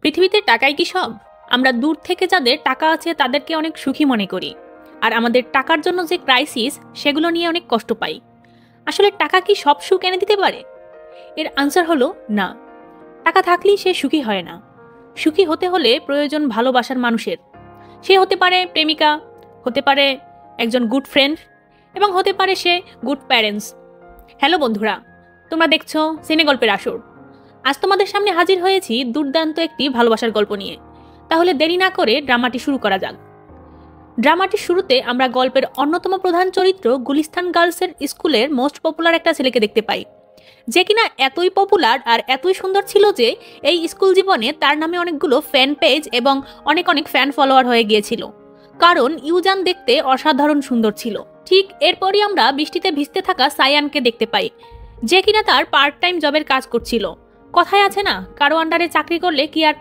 পৃথিবীতে টাকাই কি সব? আমরা দূর থেকে যাদের টাকা আছে তাদেরকে অনেক সুখী মনে করি, আর আমাদের টাকার জন্য যে ক্রাইসিস সেগুলো নিয়ে অনেক কষ্ট পাই। আসলে টাকা কি সব সুখ এনে দিতে পারে? এর আনসার হলো না। টাকা থাকলেই সে সুখী হয় না। সুখী হতে হলে প্রয়োজন ভালোবাসার মানুষের। সে হতে পারে প্রেমিকা, হতে পারে একজন গুড ফ্রেন্ড, এবং হতে পারে সে গুড প্যারেন্টস। হ্যালো বন্ধুরা, তোমরা দেখছো সিনে গল্পের আসর। আজ তোমাদের সামনে হাজির হয়েছি দুর্দান্ত একটি ভালোবাসার গল্প নিয়ে। তাহলে দেরি না করে ড্রামাটি শুরু করা যাক। ড্রামাটির শুরুতে আমরা গল্পের অন্যতম প্রধান চরিত্র গুলিস্তান গার্লসের স্কুলের মোস্ট পপুলার একটা ছেলেকে দেখতে পাই, যে কিনা এতই পপুলার আর এতই সুন্দর ছিল যে এই স্কুল জীবনে তার নামে অনেকগুলো ফ্যান পেজ এবং অনেক ফ্যান ফলোয়ার হয়ে গিয়েছিল, কারণ ইউজান দেখতে অসাধারণ সুন্দর ছিল। ঠিক এরপরই আমরা বৃষ্টিতে ভিজতে থাকা সায়ানকে দেখতে পাই, যে কিনা তার পার্ট টাইম জবের কাজ করছিল। কথায় আছে না, কারো আন্ডারে চাকরি করলে কি আর